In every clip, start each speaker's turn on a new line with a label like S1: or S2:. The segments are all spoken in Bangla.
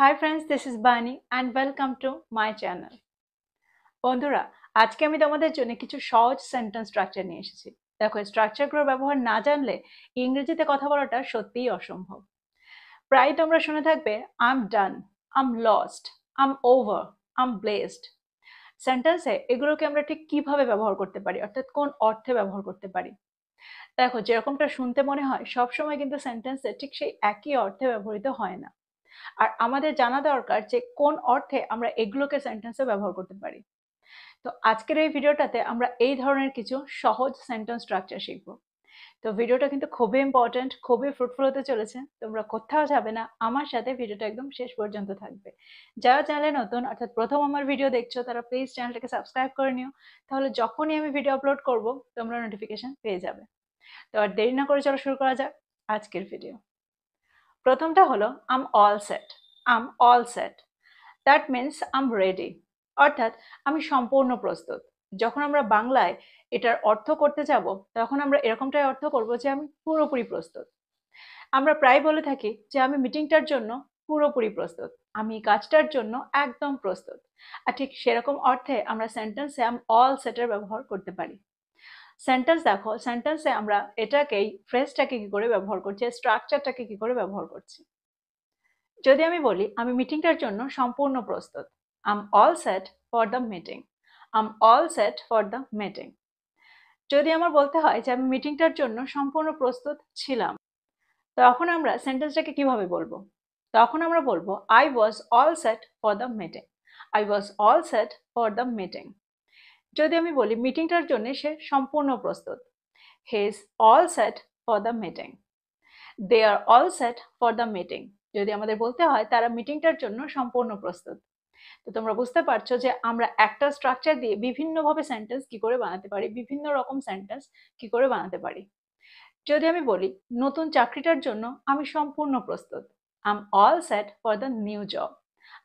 S1: Hi friends, this is Bani and welcome to my channel. বন্ধুরা, আজকে আমি তোমাদের জন্য কিছু সহজ সেন্টেন্স স্ট্রাকচার নিয়ে এসেছি। দেখো, স্ট্রাকচারগুলোর ব্যবহার না জানলে ইংরেজিতে কথা বলাটা সত্যিই অসম্ভব। প্রায় তোমরা শুনে থাকবে I am done, I am lost, I am over, I am blessed. সেন্টেন্সে এগুলোকে আমরা ঠিক কিভাবে ব্যবহার করতে পারি, অর্থাৎ কোন অর্থে ব্যবহার করতে পারি? দেখো, যেরকমটা শুনতে মনে হয় সবসময় কিন্তু সেন্টেন্সে ঠিক সেই একই অর্থে ব্যবহৃত হয় না। আর আমাদের জানা দরকার যে কোন অর্থে আমরা এগুলোকে সেন্টেন্সে ব্যবহার করতে পারি। তো আজকের এই ভিডিওটাতে আমরা এই ধরনের কিছু সহজ সেন্টেন্স স্ট্রাকচার শিখব। তো ভিডিওটা কিন্তু খুবই ইম্পর্টেন্ট, খুবই ফ্রুটফুল হতে চলেছে। তোমরা কোথাও যাবে না, আমার সাথে ভিডিওটা একদম শেষ পর্যন্ত থাকবে। যারা চ্যানেলে নতুন, অর্থাৎ প্রথম আমার ভিডিও দেখছো, তারা প্লিজ চ্যানেলটাকে সাবস্ক্রাইব করে নিও। তাহলে যখনই আমি ভিডিও আপলোড করব তোমরা নোটিফিকেশন পেয়ে যাবে। তো আর দেরি না করে চলো শুরু করা যাক আজকের ভিডিও। প্রথমটা হলো I'm all set. I'm all set, that means I'm ready, অর্থাৎ আমি সম্পূর্ণ প্রস্তুত। যখন আমরা বাংলায় এটার অর্থ করতে যাব তখন আমরা এরকমটাই অর্থ করব যে আমি পুরোপুরি প্রস্তুত। আমরা প্রায় বলে থাকি যে আমি মিটিংটার জন্য পুরোপুরি প্রস্তুত, আমি কাজটার জন্য একদম প্রস্তুত। আর ঠিক সেরকম অর্থে আমরা সেন্টেন্সে আম অল সেটের ব্যবহার করতে পারি। সেন্টেন্স দেখো, সেন্টেন্সে আমরা এটাকেই, ফ্রেজটাকে কি করে ব্যবহার করছি, স্ট্রাকচারটাকে কি করে ব্যবহার করছি। যদি আমি বলি আমি মিটিংটার জন্য সম্পূর্ণ প্রস্তুত, I'm all set for the meeting, I'm all set for the meeting. যদি আমার বলতে হয় যে আমি মিটিংটার জন্য সম্পূর্ণ প্রস্তুত ছিলাম, তখন আমরা সেন্টেন্সটাকে কিভাবে বলবো? তখন আমরা বলবো I was all set for the meeting, I was all set for the meeting. যদি আমি বলি মিটিংটার জন্য সে সম্পূর্ণ প্রস্তুত, he is all set for the meeting, they are all set for the meeting. যদি আমাদের বলতে হয় তারা মিটিংটার জন্য সম্পূর্ণ প্রস্তুত। তো তোমরা বুঝতে পারছো যে আমরা একটা স্ট্রাকচার দিয়ে বিভিন্নভাবে সেন্টেন্স কি করে বানাতে পারি, বিভিন্ন রকম সেন্টেন্স কি করে বানাতে পারি। যদি আমি বলি নতুন চাকরিটার জন্য আমি সম্পূর্ণ প্রস্তুত, I am all set for the new job,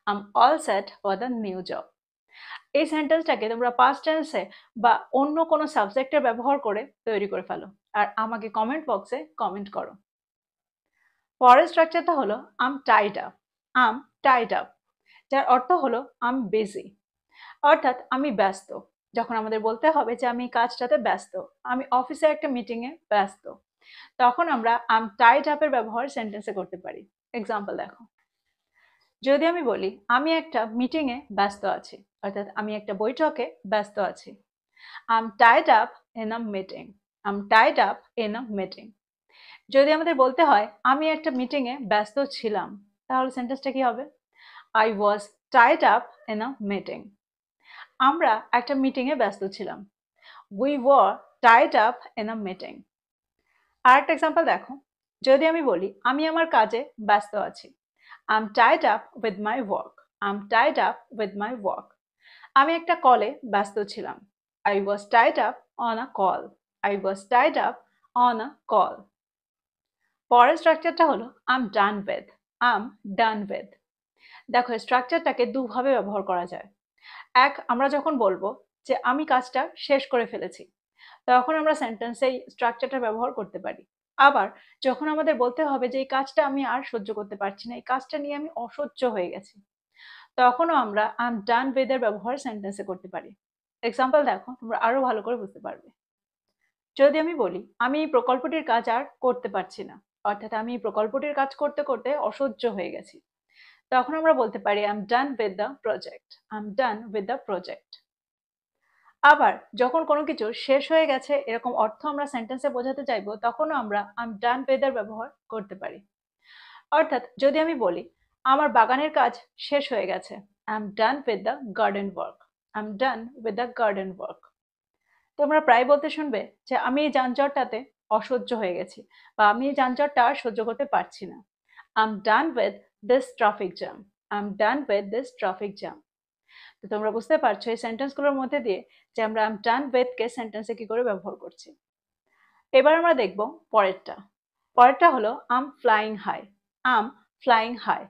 S1: I am all set for the new job. এই সেন্টেন্সটাকে তোমরা পাস্ট টেন্সে বা অন্য কোনো সাবজেক্টের ব্যবহার করে তৈরি করে ফেলো আর আমাকে কমেন্ট বক্সে কমেন্ট করো। পরের স্ট্রাকচারটা হলো আম টাইড আপ। আম টাইড আপ, যার অর্থ হলো আম বিজি, অর্থাৎ আমি ব্যস্ত। যখন আমাদের বলতে হবে যে আমি কাজটাতে ব্যস্ত, আমি অফিসে একটা মিটিংয়ে ব্যস্ত, তখন আমরা আম টাইড আপের ব্যবহার সেন্টেন্সে করতে পারি। এক্সাম্পল দেখো, যদি আমি বলি আমি একটা মিটিংয়ে ব্যস্ত আছি, অর্থাৎ আমি একটা বৈঠকে ব্যস্ত আছি, I'm tied up in a meeting, I'm tied up in a meeting. যদি আমাদের বলতে হয় আমি একটা মিটিংয়ে ব্যস্ত ছিলাম, তাহলে সেন্টেন্সটা কি হবে? I was Tide up in a meeting. আমরা একটা মিটিংয়ে ব্যস্ত ছিলাম, we were tied up in a meeting. আরেকটা এক্সাম্পল দেখো, যদি আমি বলি আমি আমার কাজে ব্যস্ত আছি, I am Tide up with my work, I am Tide up with my work. আমি একটা কলে ব্যস্ত ছিলাম, I was Tide up on a call, I was Tide up on a call. পরের স্ট্রাকচারটা হলো I am done with, I am done with. দেখো, স্ট্রাকচারটাকে দুভাবে ব্যবহার করা যায়। এক, আমরা যখন বলবো যে আমি কাজটা শেষ করে ফেলেছি, তখন আমরা সেন্টেন্সে এই স্ট্রাকচারটা ব্যবহার করতে পারি। আবার যখন আমাদের বলতে হবে যে এই কাজটা আমি আর সহ্য করতে পারছি না, এই কাজটা নিয়ে আমি অসহ্য হয়ে গেছি, তখনও আমরা আই এম ডান উইথ এর ব্যবহার সেন্টেন্সে করতে পারি। এক্সাম্পল দেখো, তোমরা আরো ভালো করে বুঝতে পারবে। যদি আমি বলি আমি এই প্রকল্পটির কাজ আর করতে পারছি না, অর্থাৎ আমি এই প্রকল্পটির কাজ করতে করতে অসহ্য হয়ে গেছি, তখন আমরা বলতে পারি I am done with the project, I am done with the project. আবার যখন কোনো কিছু শেষ হয়ে গেছে এরকম অর্থ আমরা সেন্টেন্সে বোঝাতে চাইবো, তখনও আমরা আই এম ডান উইথ এর ব্যবহার করতে পারি। অর্থাৎ যদি আমি বলি আমার বাগানের কাজ শেষ হয়ে গেছে, I am done with the garden work, I am done with the garden work. তোমরা প্রায় বলতে শুনবে যে আমি এই যানজটটাতে অসহ্য হয়ে গেছি, বা আমি এই যানজটটা আর সহ্য করতে পারছি না, I am done with this traffic jam, I am done with this traffic jam. তো তোমরা বুঝতে পারছো এই সেন্টেন্সগুলোর মধ্যে দিয়ে যে আমরা আই এম ডান উইথ কে সেন্টেন্সে কি করে ব্যবহার করছি। এবার আমরা দেখব পরেরটা। পরেরটা হলো I'm flying high, I'm flying high,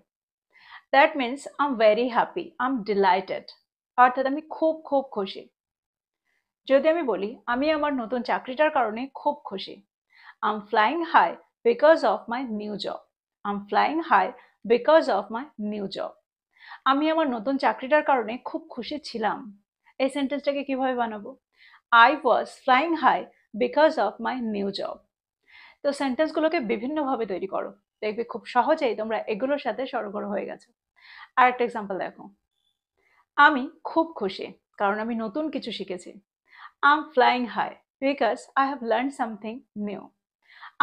S1: that means I'm very happy, I'm delighted, অর্থাৎ আমি খুব খুব খুশি। যদি আমি বলি আমি আমার নতুন চাকরিটার কারণে খুব খুশি, I'm flying high because of my new job, I'm flying high because of my new job. আমি আমার নতুন চাকরিটার কারণে খুব খুশি ছিলাম। এই সেন্টেন্সটাকে কিভাবে বানাবো? I was flying high because of my new job. তো সেন্টেন্সগুলোকে বিভিন্নভাবে তৈরি করো, দেখবে খুব সহজেই তোমরা এগুলোর সাথে সরগর হয়ে গেছো। আরেকটা এক্সাম্পল দেখো, আমি খুব খুশি কারণ আমি নতুন কিছু শিখেছি। I'm flying high because I have learned something new.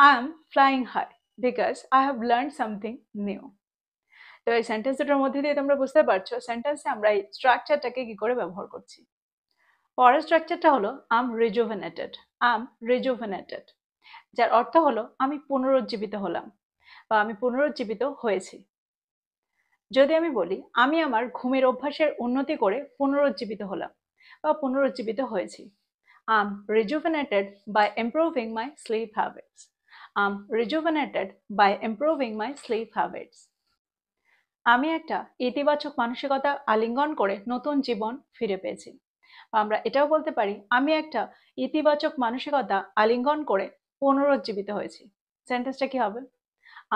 S1: I'm flying high because I have learned something new. তো এই সেন্টেন্স দুটোর মধ্যে দিয়ে তোমরা বুঝতে পারছো সেন্টেন্সে আমরা এই স্ট্রাকচারটাকে কি করে ব্যবহার করছি। পরের স্ট্রাকচারটা হলো I'm rejuvenated. I'm rejuvenated, যার অর্থ হলো আমি পুনরুজ্জীবিত হলাম বা আমি পুনরুজ্জীবিত হয়েছি। যদি আমি বলি আমি আমার ঘুমের অভ্যাসের উন্নতি করে পুনরুজ্জীবিত হলাম বা পুনরুজ্জীবিত হয়েছি, I'm rejuvenated by improving my sleep habits. I'm rejuvenated by improving my sleep habits. আমি একটা ইতিবাচক মানসিকতা আলিঙ্গন করে নতুন জীবন ফিরে পেয়েছি। আমরা এটাও বলতে পারি আমি একটা ইতিবাচক মানসিকতা আলিঙ্গন করে পুনরুজ্জীবিত হয়েছি। সেন্টেন্সটা কি হবে?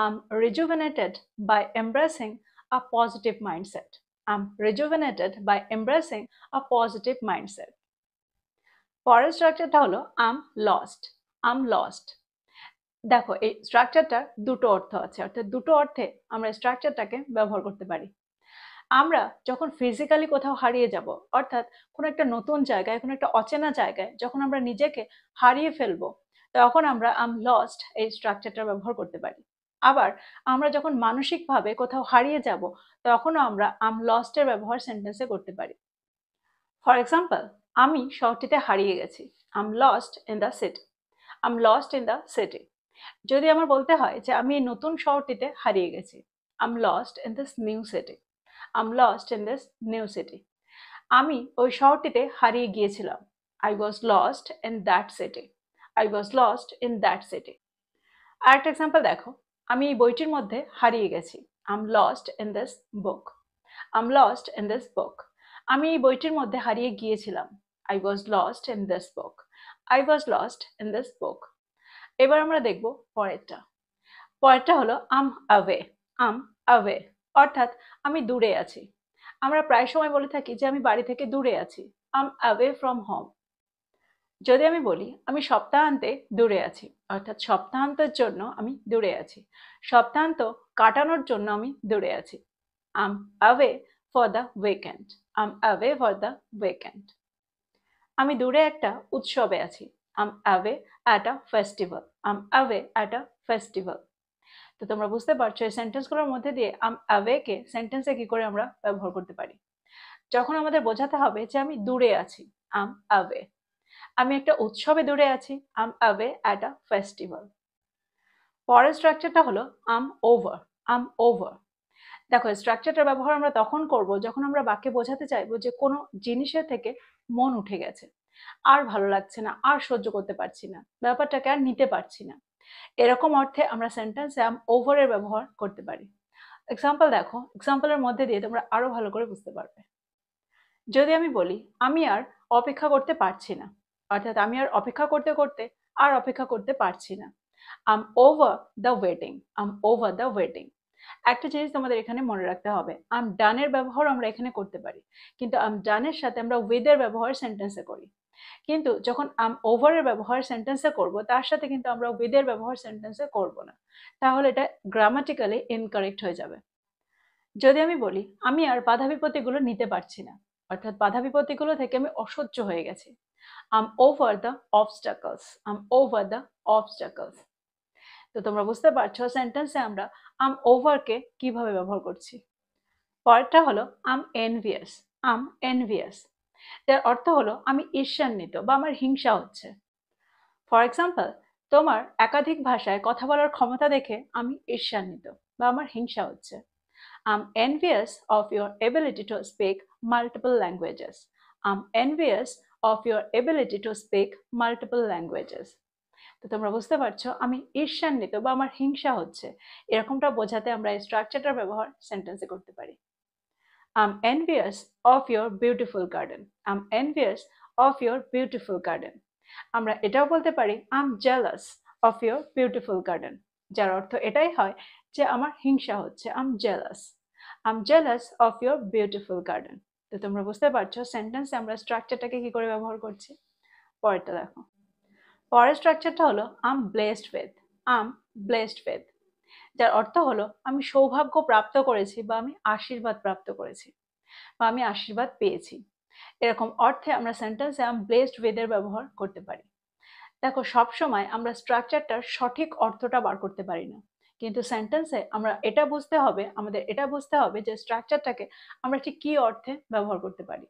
S1: I'm rejuvenated by embracing a positive mindset. I'm rejuvenated by embracing a positive mindset. পরের স্ট্রাকচারটা হলো I'm lost. I'm lost. দেখো এই স্ট্রাকচারটার দুটো অর্থ আছে, অর্থাৎ দুটো অর্থে আমরা স্ট্রাকচারটাকে ব্যবহার করতে পারি। আমরা যখন ফিজিক্যালি কোথাও হারিয়ে যাব, অর্থাৎ কোনো একটা নতুন জায়গায়, কোনো একটা অচেনা জায়গায় যখন আমরা নিজেকে হারিয়ে ফেলবো, তখন আমরা আম লস্ট এই স্ট্রাকচারটা ব্যবহার করতে পারি। আবার আমরা যখন মানসিকভাবে কোথাও হারিয়ে যাব, তখনও আমরা আম লস্টের ব্যবহার সেন্টেন্সে করতে পারি। ফর এক্সাম্পল, আমি শহরটিতে হারিয়ে গেছি। I'm lost in the city. I'm lost in the city. যদি আমার বলতে হয় যে আমি এই নতুন শহরটিতে হারিয়ে গেছি, I'm lost in this new city. I'm lost in this new city. আমি ওই শহরটিতে হারিয়ে গিয়েছিলাম। I was lost in that city. I was lost in that city. আরেকটা এক্সাম্পল দেখো, আমি এই বইটির মধ্যে হারিয়ে গেছি। I'm lost in this book. I'm lost in this book. আমি এই বইটির মধ্যে হারিয়ে গিয়েছিলাম। I was lost in this book. I was lost in this book. এবার আমরা দেখব পরেরটা। পরেরটা হলো I'm away. I'm away, অর্থাৎ আমি দূরে আছি। আমরা প্রায় সময় বলে থাকি যে আমি বাড়ি থেকে দূরে আছি। I'm away from home. যদি আমি বলি আমি সপ্তাহান্তে দূরে আছি, অর্থাৎ সপ্তাহান্তের জন্য আমি দূরে আছি। সপ্তাহান্ত কাটানোর জন্য আমি দূরে আছি। I'm away for the weekend. I'm away for the weekend. আমি দূরে একটা উৎসবে আছি। I'm away at a festival. I'm away at a festival. তো তোমরা বুঝতে পারছো এই সেন্টেন্সগুলোর মধ্যে দিয়ে আম অ্যাওয়েকে সেন্টেন্সে কি করে আমরা ব্যবহার করতে পারি। যখন আমাদের বোঝাতে হবে যে আমি দূরে আছি, আম অ্যাওয়ে। আমি একটা উৎসবে দূরে আছি, আম অ্যাওয়ে অ্যাট আ ফেস্টিভ্যাল। পরের স্ট্রাকচারটা হলো আম ওভার। আম ওভার। দেখো স্ট্রাকচারটার ব্যবহার আমরা তখন করব যখন আমরা বাক্যে বোঝাতে চাইবো যে কোনো জিনিসের থেকে মন উঠে গেছে, আর ভালো লাগছে না, আর সহ্য করতে পারছি না, ব্যাপারটাকে আর নিতে পারছি না। এরকম অর্থে আমরা সেন্টেন্সে আম ওভারের ব্যবহার করতে পারি। এক্সাম্পল দেখো, এক্সাম্পলের মধ্যে দিয়ে তোমরা আরো ভালো করে বুঝতে পারবে। যদি আমি বলি আমি আর অপেক্ষা করতে পারছি না, অর্থাৎ আমি আর অপেক্ষা করতে করতে আর অপেক্ষা করতে পারছি না। I'm over the waiting. I'm over the waiting. একটা জিনিস তোমাদের এখানে মনে রাখতে হবে, আম ডানের ব্যবহার আমরা এখানে করতে পারি, কিন্তু আম ডানের সাথে আমরা উইথ এর ব্যবহার সেন্টেন্সে করি। কিন্তু যখন আম ওভারের ব্যবহার সেন্টেন্সে করব, তার সাথে কিন্তু আমরা উইথ এর ব্যবহার সেন্টেন্সে করব না, তাহলে এটা গ্রামাটিক্যালি ইনকারেক্ট হয়ে যাবে। যদি আমি বলি আমি আর বাধা বিপত্তিগুলো নিতে পারছি না, অর্থাৎ বাধা বিপত্তিগুলো থেকে আমি অসহ্য হয়ে গেছি। I'm over the obstacles. I'm over the obstacles. তো তোমরা বুঝতে পারছো সেন্টেন্সে আমরা আম ওভারকে কিভাবে ব্যবহার করছি। পরেরটা হলো আম এনভিয়াস। আম এনভিয়াস, যার অর্থ হলো আমি ঈর্ষান্বিত বা আমার হিংসা হচ্ছে। ফর এক্সাম্পল, তোমার একাধিক ভাষায় কথা বলার ক্ষমতা দেখে আমি ঈর্ষান্বিত বা আমার হিংসা হচ্ছে। I'm envious of your ability to speak multiple languages. I'm envious of your ability to speak multiple languages. তো তোমরা বুঝতে পারছো আমি ঈর্ষান্বিত বা আমার হিংসা হচ্ছে, এরকমটা বোঝাতে আমরা এই স্ট্রাকচারটার ব্যবহার সেন্টেন্সে করতে পারি। I'm envious of your beautiful garden. I'm envious of your beautiful garden. আমরা এটাও বলতে পারি I'm jealous of your beautiful garden, যার অর্থ এটাই হয় যে আমার হিংসা হচ্ছে। I'm jealous. I am jealous of your beautiful garden. তো তোমরা বুঝতে পারছো সেন্টেন্সে আমরা স্ট্রাকচারটাকে কি করে ব্যবহার করছি। পরেরটা দেখো, পরের স্ট্রাকচারটা হলো I am blessed with. I am blessed with, যার অর্থ হলো আমি সৌভাগ্য প্রাপ্ত করেছি বা আমি আশীর্বাদ প্রাপ্ত করেছি বা আমি আশীর্বাদ পেয়েছি। এরকম অর্থে আমরা সেন্টেন্সে আই এম ব্লেসড উইথ এর ব্যবহার করতে পারি। দেখো, সবসময় আমরা স্ট্রাকচারটার সঠিক অর্থটা বার করতে পারি না, কিন্তু সেন্টেন্সে আমরা আমাদের এটা বুঝতে হবে যে স্ট্রাকচারটাকে আমরা ঠিক কি অর্থে ব্যবহার করতে পারি।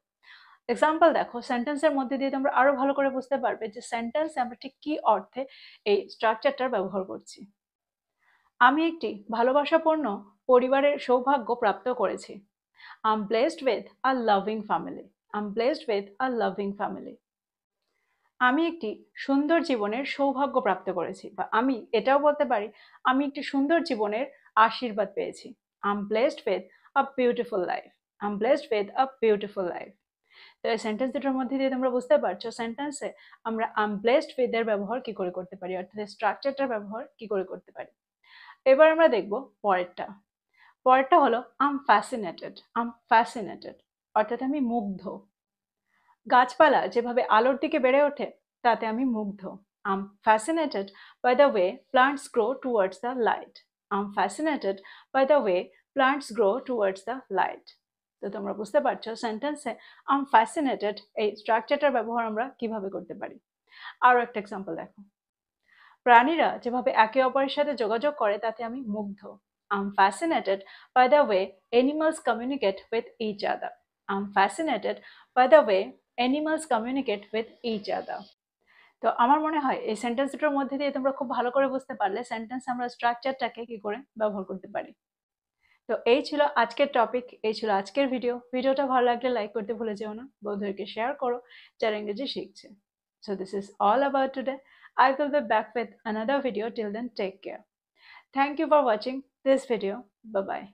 S1: এক্সাম্পল দেখো, সেন্টেন্সের মধ্যে দিয়ে তোমরা আরো ভালো করে বুঝতে পারবে যে সেন্টেন্সে আমরা ঠিক কি অর্থে এই স্ট্রাকচারটার ব্যবহার করছি। আমি একটি ভালোবাসাপূর্ণ পরিবারের সৌভাগ্য প্রাপ্ত করেছি। I am blessed with a loving family. I am blessed with a loving family. আমি একটি সুন্দর জীবনের সৌভাগ্য প্রাপ্ত করেছি, বা আমি এটাও বলতে পারি আমি একটি সুন্দর জীবনের আশীর্বাদ পেয়েছি। I am blessed with a beautiful life. I am blessed with a beautiful life. তো এই সেন্টেন্স দুটোর মধ্যে দিয়ে তোমরা বুঝতে পারছো সেন্টেন্সে আমরা আই এম ব্লেসড উইথ এর ব্যবহার কি করে করতে পারি, অর্থাৎ স্ট্রাকচারটার ব্যবহার কি করে করতে পারি। এবার আমরা দেখব পরেরটা। পরেরটা হলো I am fascinated. I am fascinated, অর্থাৎ আমি মুগ্ধ। গাছপালা যেভাবে আলোর দিকে বেড়ে ওঠে তাতে আমি মুগ্ধ। I am fascinated by the way plants grow towards the light. I am fascinated by the way plants grow towards the light. তো তোমরা বুঝতে পারছো সেন্টেন্সে আই এম ফ্যাসিনেটেড এই স্ট্রাকচারটার ব্যবহার আমরা কিভাবে করতে পারি। আরো একটা এক্সাম্পল দেখো, প্রাণীরা যেভাবে একে অপরের সাথে যোগাযোগ করে তাতে আমি মুগ্ধ। I am fascinated by the way animals communicate with each other. I am fascinated by the way animals communicate with each other. তো আমার মনে হয় এই সেন্টেন্স দুটোর মধ্যে দিয়ে তোমরা খুব ভালো করে বুঝতে পারলে সেন্টেন্স আমরা স্ট্রাকচারটাকে কি করে ব্যবহার করতে পারি। তো এই ছিল আজকের টপিক, এই ছিল আজকের ভিডিওটা ভালো লাগলে লাইক করতে ভুলে যেও না, বন্ধুদেরকে শেয়ার করো যারা ইংরেজি শিখছে। So this is all about today. I will be back with another video. Till then, take care. Thank you for watching this video. Bye bye.